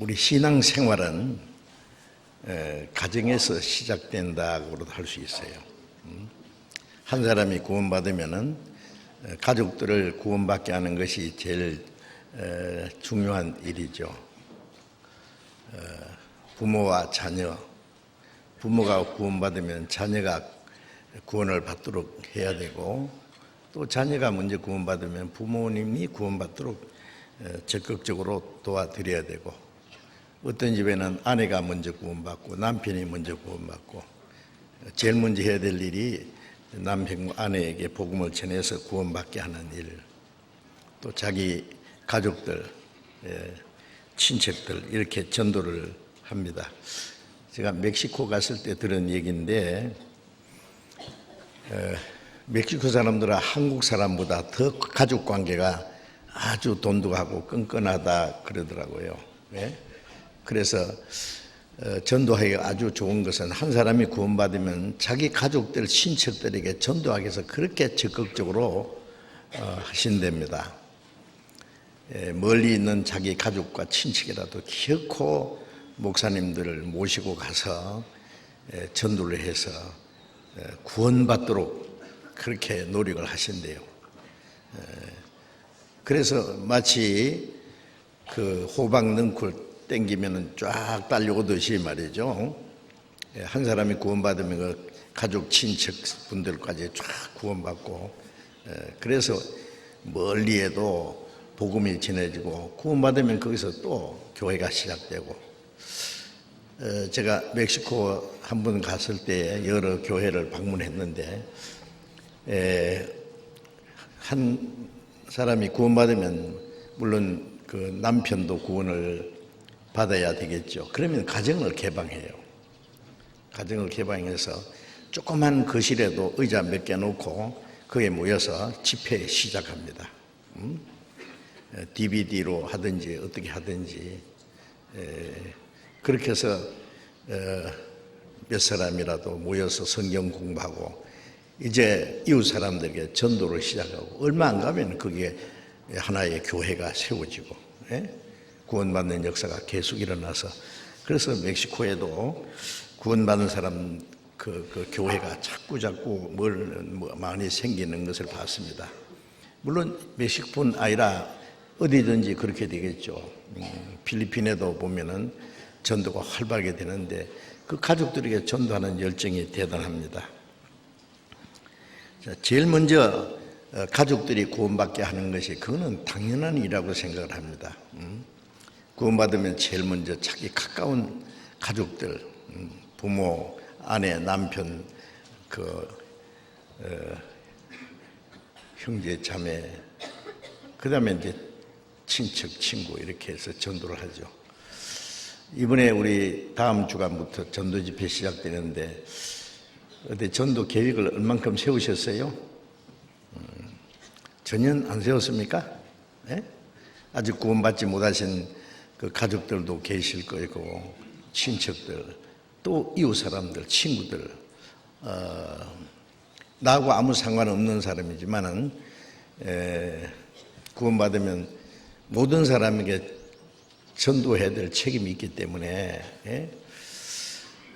우리 신앙생활은 가정에서 시작된다고도 할 수 있어요. 한 사람이 구원받으면은 가족들을 구원받게 하는 것이 제일 중요한 일이죠. 부모와 자녀, 부모가 구원받으면 자녀가 구원을 받도록 해야 되고, 또 자녀가 먼저 구원받으면 부모님이 구원받도록 적극적으로 도와드려야 되고, 어떤 집에는 아내가 먼저 구원받고 남편이 먼저 구원받고, 제일 먼저 해야 될 일이 남편과 아내에게 복음을 전해서 구원받게 하는 일, 또 자기 가족들, 친척들 이렇게 전도를 합니다. 제가 멕시코 갔을 때 들은 얘기인데, 멕시코 사람들은 한국 사람보다 더 가족 관계가 아주 돈독하고 끈끈하다 그러더라고요. 그래서 전도하기가 아주 좋은 것은 한 사람이 구원받으면 자기 가족들, 친척들에게 전도하기 위해서 그렇게 적극적으로 하신답니다. 멀리 있는 자기 가족과 친척이라도 기어코 목사님들을 모시고 가서 전도를 해서 구원받도록 그렇게 노력을 하신대요. 그래서 마치 그 호박 능쿨 땡기면은 쫙 딸려오듯이 말이죠. 한 사람이 구원받으면 그 가족, 친척 분들까지 쫙 구원받고, 그래서 멀리에도 복음이 전해지고, 구원받으면 거기서 또 교회가 시작되고, 제가 멕시코 한 번 갔을 때 여러 교회를 방문했는데, 한 사람이 구원받으면 물론 그 남편도 구원을 받아야 되겠죠. 그러면 가정을 개방해요. 가정을 개방해서 조그만 거실에도 의자 몇 개 놓고 거기에 모여서 집회 시작합니다. DVD로 하든지 어떻게 하든지, 그렇게 해서 몇 사람이라도 모여서 성경 공부하고 이제 이웃 사람들에게 전도를 시작하고, 얼마 안 가면 거기에 하나의 교회가 세워지고, 구원받는 역사가 계속 일어나서, 그래서 멕시코에도 구원받는 사람 그 교회가 자꾸 많이 생기는 것을 봤습니다. 물론 멕시코뿐 아니라 어디든지 그렇게 되겠죠. 필리핀에도 보면은 전도가 활발하게 되는데 그 가족들에게 전도하는 열정이 대단합니다. 자, 제일 먼저 가족들이 구원받게 하는 것이, 그거는 당연한 일이라고 생각을 합니다. 구원받으면 제일 먼저 자기 가까운 가족들, 부모, 아내, 남편, 형제, 자매, 그 다음에 이제 친척, 친구 이렇게 해서 전도를 하죠. 이번에 우리 다음 주간부터 전도 집회 시작되는데, 어디 전도 계획을 얼만큼 세우셨어요? 전혀 안 세웠습니까? 아직 구원받지 못하신 그 가족들도 계실 거고, 친척들, 또 이웃 사람들, 친구들, 나하고 아무 상관없는 사람이지만은 구원받으면 모든 사람에게 전도해야 될 책임이 있기 때문에,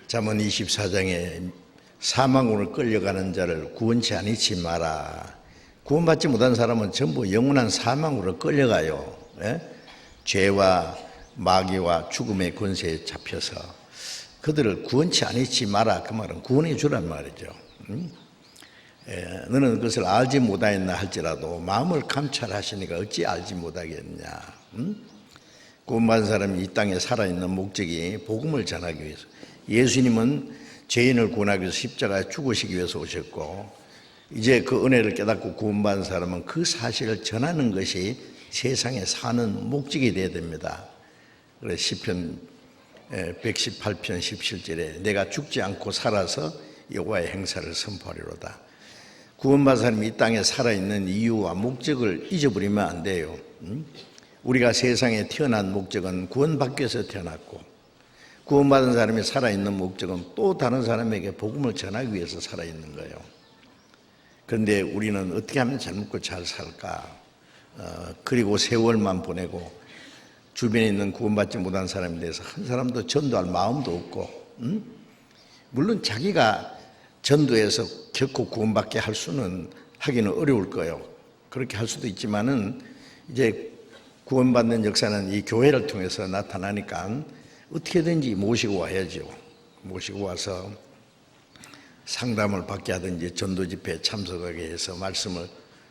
잠언 24장에 사망으로 끌려가는 자를 구원치 아니치 마라. 구원받지 못한 사람은 전부 영원한 사망으로 끌려가요. 죄와 마귀와 죽음의 권세에 잡혀서 그들을 구원치 아니치 마라. 그 말은 구원해 주란 말이죠. 너는 그것을 알지 못하였나 할지라도 마음을 감찰하시니까 어찌 알지 못하겠냐. 구원받은 사람이 이 땅에 살아있는 목적이 복음을 전하기 위해서, 예수님은 죄인을 구원하기 위해서 십자가에 죽으시기 위해서 오셨고, 이제 그 은혜를 깨닫고 구원받은 사람은 그 사실을 전하는 것이 세상에 사는 목적이 되어야 됩니다. 그래서 시편 118편 17절에 내가 죽지 않고 살아서 여호와의 행사를 선포하리로다. 구원받은 사람이 이 땅에 살아있는 이유와 목적을 잊어버리면 안 돼요. 우리가 세상에 태어난 목적은 구원받기 위해서 태어났고, 구원받은 사람이 살아있는 목적은 또 다른 사람에게 복음을 전하기 위해서 살아있는 거예요. 그런데 우리는 어떻게 하면 잘 먹고 잘 살까? 그리고 세월만 보내고 주변에 있는 구원받지 못한 사람에 대해서 한 사람도 전도할 마음도 없고, 물론 자기가 전도해서 결코 구원받게 할 수는 하기는 어려울 거예요. 그렇게 할 수도 있지만은 이제 구원받는 역사는 이 교회를 통해서 나타나니까 어떻게든지 모시고 와야죠. 모시고 와서 상담을 받게 하든지 전도 집회에 참석하게 해서 말씀을,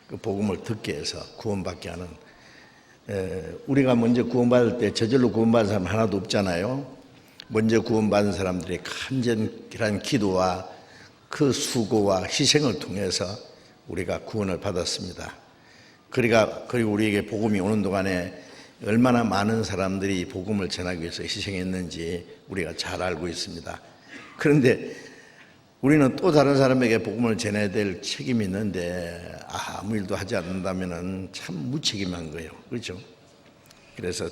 그 복음을 듣게 해서 구원받게 하는, 우리가 먼저 구원받을 때 저절로 구원받은 사람 하나도 없잖아요. 먼저 구원받은 사람들의 간절한 기도와 그 수고와 희생을 통해서 우리가 구원을 받았습니다. 그리고 우리에게 복음이 오는 동안에 얼마나 많은 사람들이 복음을 전하기 위해서 희생했는지 우리가 잘 알고 있습니다. 그런데 우리는 또 다른 사람에게 복음을 전해야 될 책임이 있는데 아무 일도 하지 않는다면 참 무책임한 거예요. 그렇죠? 그래서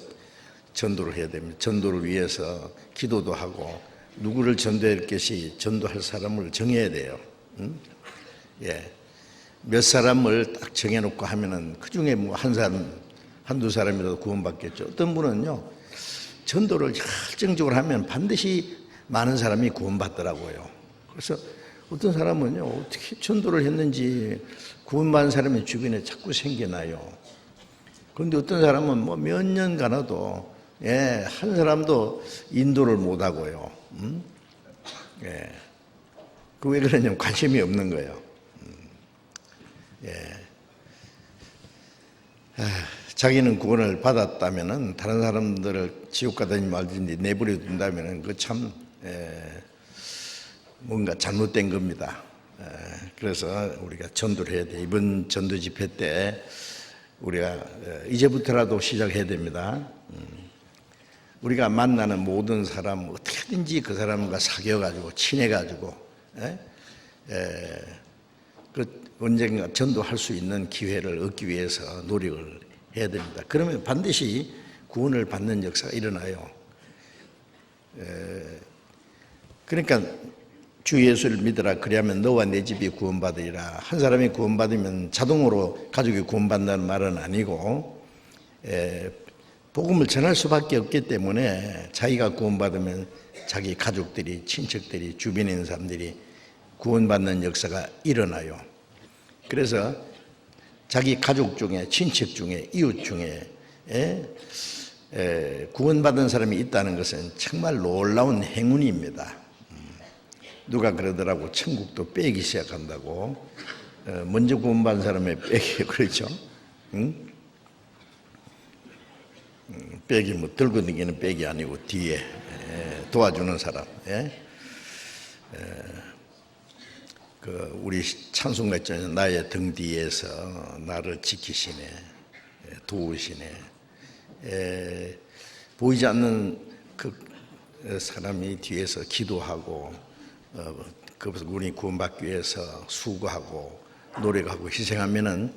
전도를 해야 됩니다. 전도를 위해서 기도도 하고 누구를 전도할 것이 전도할 사람을 정해야 돼요. 예. 몇 사람을 딱 정해놓고 하면은 그 중에 뭐 한두 사람이라도 구원받겠죠. 어떤 분은요, 전도를 열정적으로 하면 반드시 많은 사람이 구원받더라고요. 그래서 어떤 사람은요, 어떻게 전도를 했는지 구원받은 사람이 주변에 자꾸 생겨나요. 그런데 어떤 사람은 뭐 몇 년 가나도 한 사람도 인도를 못하고요. 그 왜 그러냐면 관심이 없는 거예요. 자기는 구원을 받았다면은 다른 사람들을 지옥 가든지 말든지 내버려 둔다면은 그 참 뭔가 잘못된 겁니다. 그래서 우리가 전도를 해야 돼. 이번 전도 집회 때 우리가 이제부터라도 시작해야 됩니다. 우리가 만나는 모든 사람 어떻게든지 그 사람과 사귀어가지고 친해가지고 언젠가 전도할 수 있는 기회를 얻기 위해서 노력을 해야 됩니다. 그러면 반드시 구원을 받는 역사가 일어나요. 그러니까 주 예수를 믿으라 그리하면 너와 내 집이 구원받으리라. 한 사람이 구원받으면 자동으로 가족이 구원받는다는 말은 아니고 복음을 전할 수밖에 없기 때문에 자기가 구원받으면 자기 가족들이, 친척들이, 주변에 있는 사람들이 구원받는 역사가 일어나요. 그래서 자기 가족 중에, 친척 중에, 이웃 중에 구원받은 사람이 있다는 것은 정말 놀라운 행운입니다. 누가 그러더라고, 천국도 빼기 시작한다고. 먼저 구원받은 사람의 빼기, 그렇죠? 응? 빼기, 뭐 들고 다니는 빼기 아니고 뒤에 도와주는 사람. 우리 찬송가 있잖아요. 나의 등 뒤에서 나를 지키시네, 도우시네. 보이지 않는 그 사람이 뒤에서 기도하고 우리 구원받기 위해서 수고하고 노력하고 희생하면은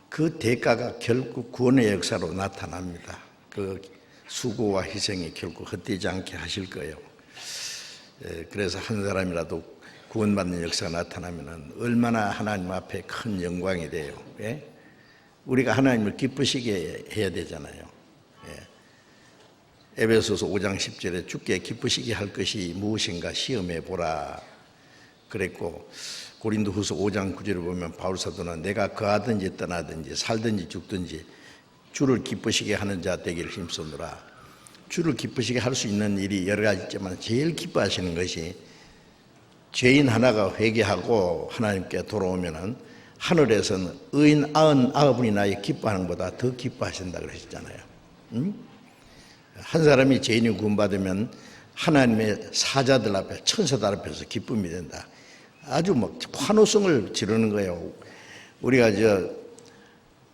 그 대가가 결국 구원의 역사로 나타납니다. 그 수고와 희생이 결국 헛되지 않게 하실 거예요. 그래서 한 사람이라도 구원받는 역사가 나타나면 얼마나 하나님 앞에 큰 영광이 돼요. 우리가 하나님을 기쁘시게 해야 되잖아요. 에베소서 5장 10절에 주께 기쁘시게 할 것이 무엇인가 시험해 보라 그랬고, 고린도후서 5장 9절에 보면 바울 사도는 내가 거하든지 떠나든지 살든지 죽든지 주를 기쁘시게 하는 자 되기를 힘쓰노라. 주를 기쁘시게 할 수 있는 일이 여러 가지 있지만 제일 기뻐하시는 것이 죄인 하나가 회개하고 하나님께 돌아오면은 하늘에서는 의인 99분이 나의 기뻐하는 것보다 더 기뻐하신다 그러셨잖아요. 한 사람이 죄인이 구원받으면 하나님의 사자들 앞에, 천사들 앞에서 기쁨이 된다. 아주 막 환호성을 지르는 거예요. 우리가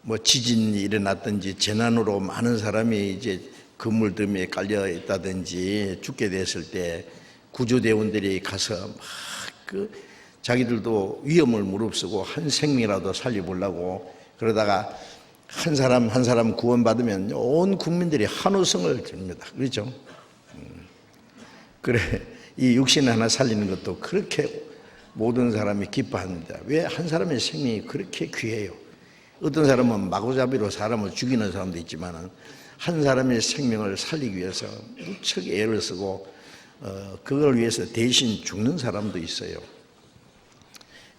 뭐 지진이 일어났든지 재난으로 많은 사람이 이제 건물 등에 깔려 있다든지 죽게 됐을 때 구조대원들이 가서 막 자기들도 위험을 무릅쓰고 한 생명이라도 살려보려고 그러다가 한 사람 한 사람 구원받으면 온 국민들이 환호성을 지릅니다. 그렇죠? 그래, 이 육신 하나 살리는 것도 그렇게 모든 사람이 기뻐합니다. 왜? 한 사람의 생명이 그렇게 귀해요. 어떤 사람은 마구잡이로 사람을 죽이는 사람도 있지만 한 사람의 생명을 살리기 위해서 무척 애를 쓰고 그걸 위해서 대신 죽는 사람도 있어요.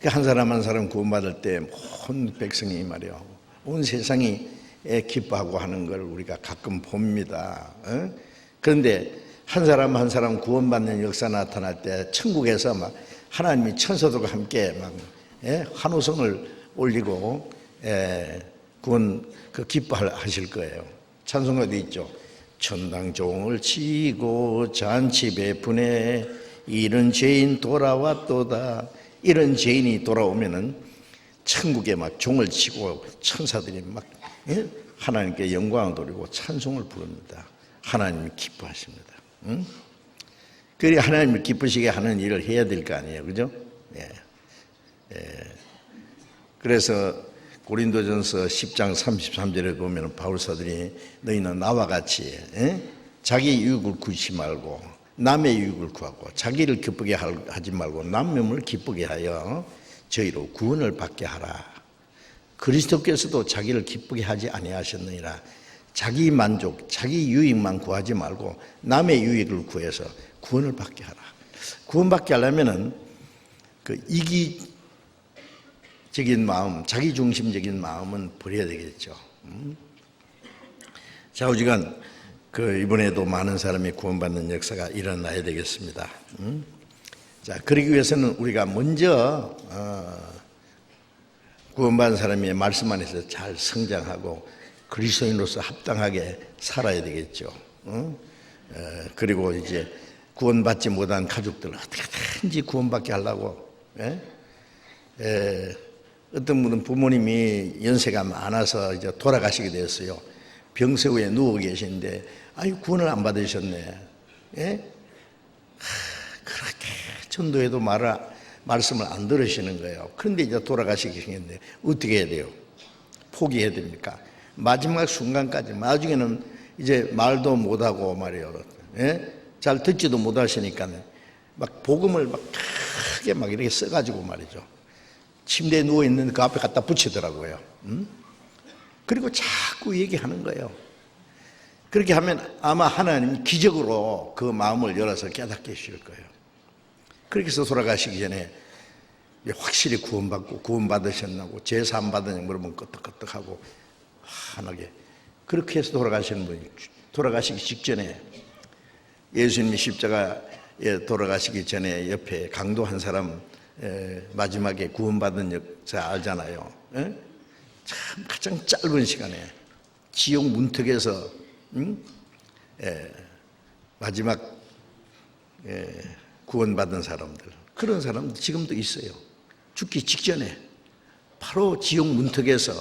한 사람 한 사람 구원받을 때 온 백성이 말이야, 온 세상이 기뻐하고 하는 걸 우리가 가끔 봅니다. 그런데 한 사람 한 사람 구원받는 역사 나타날 때 천국에서 막 하나님이 천사들과 함께 막 환호성을 올리고 구원 기뻐하실 거예요. 찬송가도 있죠. 천당 종을 치고 잔치 베푸네 이런 죄인 돌아왔도다. 이런 죄인이 돌아오면은 천국에 막 종을 치고 천사들이 막 하나님께 영광을 돌리고 찬송을 부릅니다. 하나님이 기뻐하십니다. 그래 하나님을 기쁘시게 하는 일을 해야 될 거 아니에요, 그죠? 그래서 고린도전서 10장 33절에 보면 바울사들이 너희는 나와 같이 자기 유익을 구하지 말고 남의 유익을 구하고 자기를 기쁘게 하지 말고 남을 기쁘게 하여 저희로 구원을 받게 하라. 그리스도께서도 자기를 기쁘게 하지 아니하셨느니라. 자기 만족, 자기 유익만 구하지 말고 남의 유익을 구해서 구원을 받게 하라. 구원받게 하려면은 그 이기적인 마음, 자기 중심적인 마음은 버려야 되겠죠. 좌우지간 이번에도 많은 사람이 구원받는 역사가 일어나야 되겠습니다. 자, 그러기 위해서는 우리가 먼저 구원받은 사람이 말씀 안에서 잘 성장하고 그리스도인으로서 합당하게 살아야 되겠죠. 그리고 이제 구원받지 못한 가족들 어떻게든지 구원받게 하려고. 어떤 분은 부모님이 연세가 많아서 이제 돌아가시게 되었어요. 병세우에 누워 계신데 아유 구원을 안 받으셨네. 그렇게 전도해도 말씀을 안 들으시는 거예요. 그런데 이제 돌아가시게 생겼는데 어떻게 해야 돼요? 포기해야 됩니까? 마지막 순간까지, 나중에는 이제 말도 못하고 말이에요. 잘 듣지도 못하시니까 막 복음을 막 크게 막 이렇게 써가지고 말이죠. 침대에 누워있는 그 앞에 갖다 붙이더라고요. 그리고 자꾸 얘기하는 거예요. 그렇게 하면 아마 하나님이 기적으로 그 마음을 열어서 깨닫게 해주실 거예요. 그렇게 해서 돌아가시기 전에 확실히 구원받고 구원받으셨나고 제사 안 받으냐고 물으면 끄떡끄떡하고 환하게 그렇게 해서 돌아가시는 분이 돌아가시기 직전에 예수님이 십자가에 돌아가시기 전에 옆에 강도 한 사람 마지막에 구원받은 역사 알잖아요. 참 가장 짧은 시간에 지옥 문턱에서 마지막 구원받은 사람들, 그런 사람들 지금도 있어요. 죽기 직전에 바로 지옥 문턱에서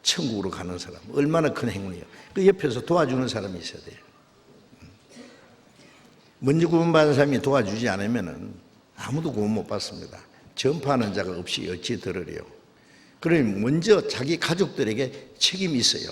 천국으로 가는 사람, 얼마나 큰 행운이에요. 그 옆에서 도와주는 사람이 있어야 돼요. 먼저 구원받은 사람이 도와주지 않으면 아무도 구원 못 받습니다. 전파하는 자가 없이 어찌 들으리요. 그러니 먼저 자기 가족들에게 책임이 있어요.